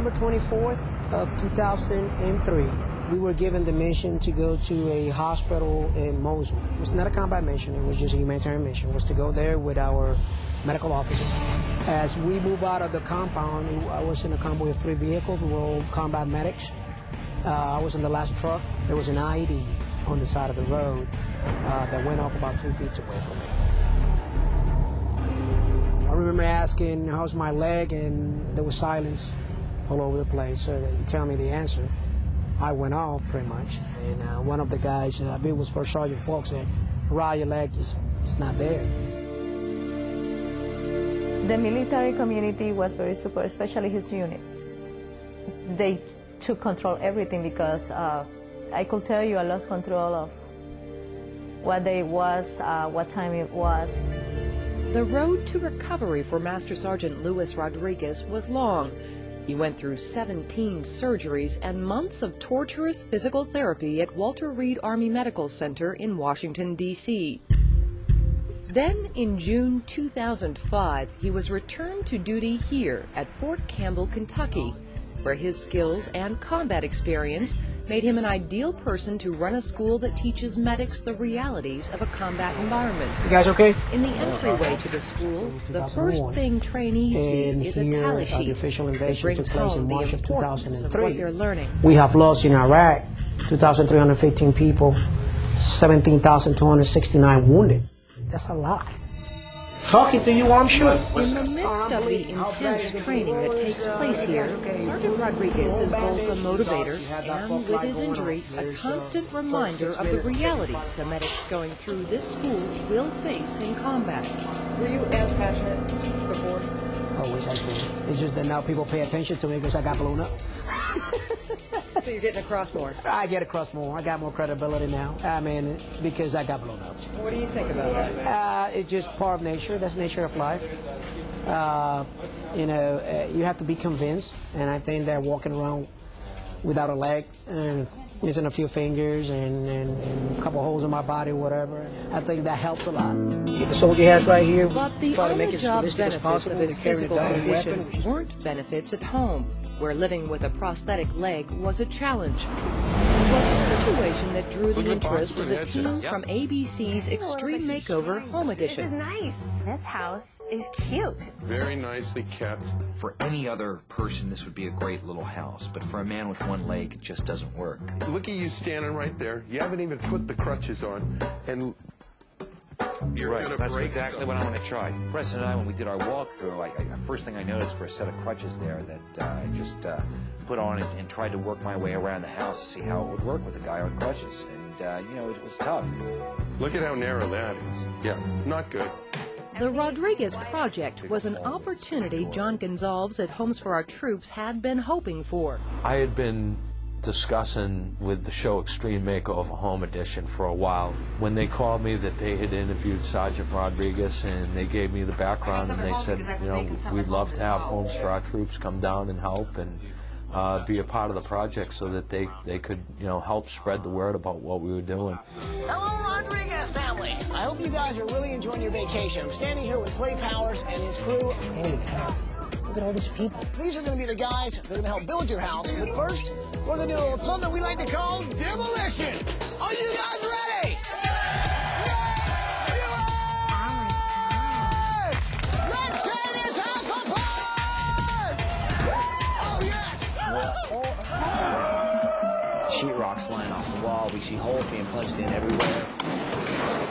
November 24th of 2003, we were given the mission to go to a hospital in Mosul. It was not a combat mission, it was just a humanitarian mission. It was to go there with our medical officer. As we move out of the compound, I was in a convoy of 3 vehicles. We were all combat medics. I was in the last truck. There was an IED on the side of the road that went off about 2 feet away from me. I remember asking, how's my leg? And there was silence all over the place. So you tell me the answer. I went off pretty much. And one of the guys, I believe it was First Sergeant Falk, said, "Rod, your leg is not there." The military community was very support, especially his unit. They took control of everything because I could tell you I lost control of what day it was, what time it was. The road to recovery for Master Sergeant Luis Rodriguez was long. He went through 17 surgeries and months of torturous physical therapy at Walter Reed Army Medical Center in Washington, D.C. Then, in June 2005, he was returned to duty here at Fort Campbell, Kentucky, where his skills and combat experience made him an ideal person to run a school that teaches medics the realities of a combat environment. You guys okay? In the entryway to the school, the first thing trainees see is a tally sheet the official that invasion brings took place in home the March of importance of what they're learning. We have lost in Iraq 2,315 people, 17,269 wounded. That's a lot. Talking to you, I'm sure. In the midst of the intense training that takes place here, Sergeant Rodriguez is both a motivator and, with his injury, a constant reminder of the realities the medics going through this school will face in combat. Were you as passionate before? Always has been. It's just that now people pay attention to me because I got blown up. So you're getting across more? I get across more. I got more credibility now. I mean, because I got blown up. What do you think about that? It's just part of nature. That's nature of life. You know, you have to be convinced. And I think that walking around without a leg and missing a few fingers and a couple holes in my body, whatever, I think that helps a lot. The soldier has right here. But the on-the-job benefits of his physical condition weren't benefits at home, where living with a prosthetic leg was a challenge. It was a situation that drew the interest of the team from ABC's Extreme Makeover Home Edition. This is nice. This house is cute. Very nicely kept. For any other person, this would be a great little house, but for a man with one leg, it just doesn't work. Look at you standing right there. You haven't even put the crutches on, and you're Right, gonna that's break exactly something. what I'm going to try. Preston and I, when we did our walkthrough, first thing I noticed were a set of crutches there that I just put on and tried to work my way around the house to see how it would work with a guy on crutches. And, you know, it was tough. Look at how narrow that is. Yeah, not good. The Rodriguez Project was an opportunity John Gonzalez at Homes for Our Troops had been hoping for. I had been discussing with the show Extreme Makeover Home Edition for a while. When they called me that they had interviewed Sergeant Rodriguez and they gave me the background and they said, you know, we'd love to have Homes for Our Troops come down and help and be a part of the project so that they could, you know, help spread the word about what we were doing. Hello, Rodriguez family. I hope you guys are really enjoying your vacation. I'm standing here with Clay Powers and his crew. Holy cow. Look at all these people. These are going to be the guys that are going to help build your house. But first, we're going to do a little something we like to call demolition. Are you guys ready? Let's tear this house apart! Oh, yes! Sheetrock's flying off the wall. We see holes being punched in everywhere.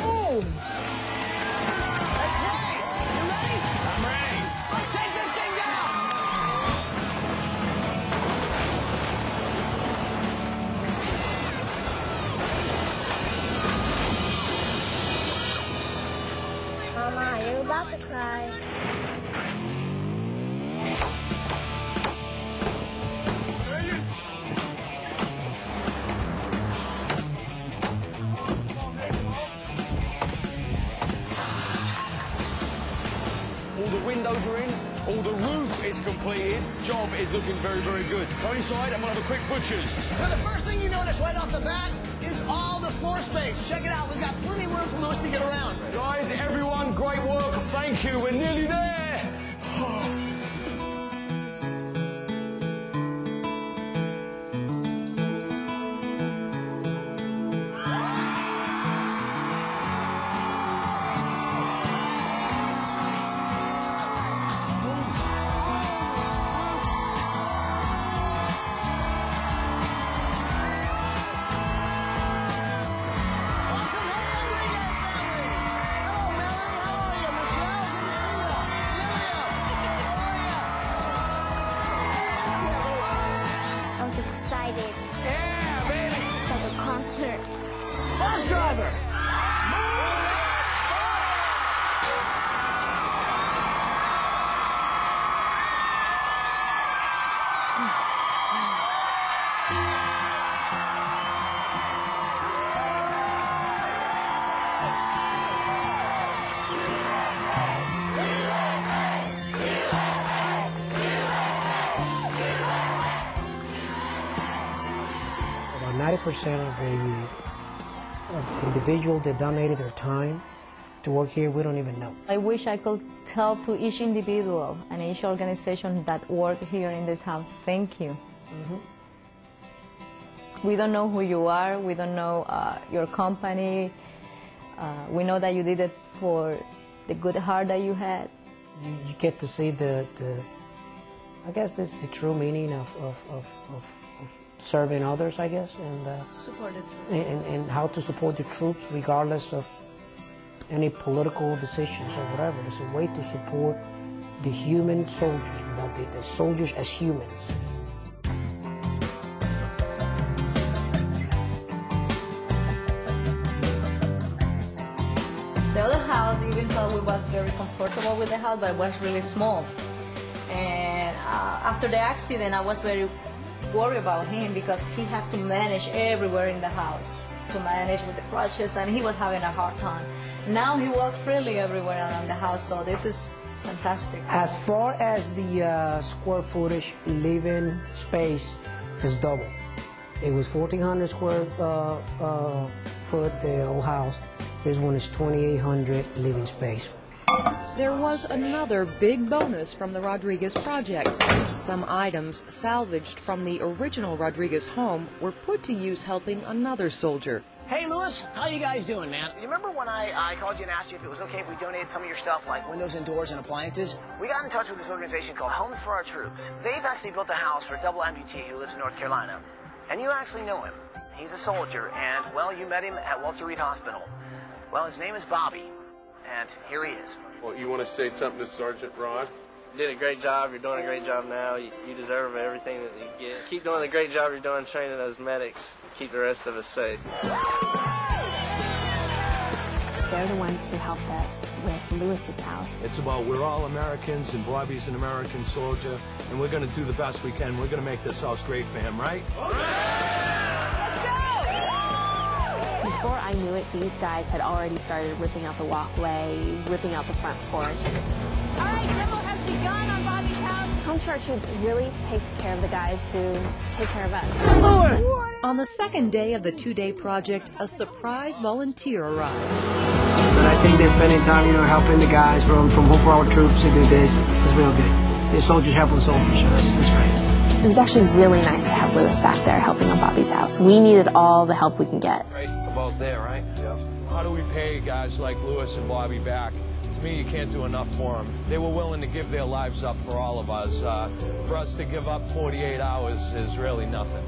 Oh! Mama, you're about to cry. All the windows are in, all the roof is completed. Job is looking very, very good. Go inside and we'll have a quick butcher's. So the first thing you notice right off the bat is all the floor space. Check it out. We've got plenty of room for most to get around. Guys, everyone, great work. Thank you. We're nearly there. Yeah, baby! It's like a concert. Bus driver! About 90% of the individuals that donated their time to work here, we don't even know. I wish I could tell to each individual and each organization that work here in this house, thank you. We don't know who you are, we don't know your company. We know that you did it for the good heart that you had. You get to see I guess this is the true meaning of serving others, I guess, and Support the troops. and how to support the troops regardless of any political decisions or whatever. It's a way to support the human soldiers, the soldiers as humans. The other house, even though we was very comfortable with the house, but it was really small. And after the accident, I was very worried about him because he had to manage everywhere in the house, to manage with the crutches, and he was having a hard time. Now he walks freely everywhere around the house, so this is fantastic. As far as the square footage, living space is double. It was 1,400 square foot, the old house. This one is 2,800 living space. There was another big bonus from the Rodriguez project. Some items salvaged from the original Rodriguez home were put to use helping another soldier. Hey, Louis, how you guys doing, man? You remember when I called you and asked you if it was okay if we donated some of your stuff, like windows and doors and appliances? We got in touch with this organization called Homes for Our Troops. They've actually built a house for a double amputee who lives in North Carolina. And you actually know him. He's a soldier, and, well, you met him at Walter Reed Hospital. Well, his name is Bobby, and here he is. Well, you want to say something to Sergeant Rod? You did a great job. You're doing a great job now. You deserve everything that you get. Keep doing the great job you're doing training those medics. Keep the rest of us safe. They're the ones who helped us with Lewis's house. It's about we're all Americans and Bobby's an American soldier, and we're going to do the best we can. We're going to make this house great for him, right? Before I knew it, these guys had already started ripping out the walkway, ripping out the front porch. All right, demo has begun on Bobby's house. Homes for Our Troops really takes care of the guys who take care of us. Louis! On the second day of the two-day project, a surprise volunteer arrived. But I think they're spending time, helping the guys from Hope for Our Troops to do this. It's real good. The soldiers helping soldiers, so that's great. It was actually really nice to have Lewis back there helping on Bobby's house. We needed all the help we can get. Right about there, right? Yeah. How do we pay guys like Lewis and Bobby back? To me, you can't do enough for them. They were willing to give their lives up for all of us. For us to give up 48 hours is really nothing.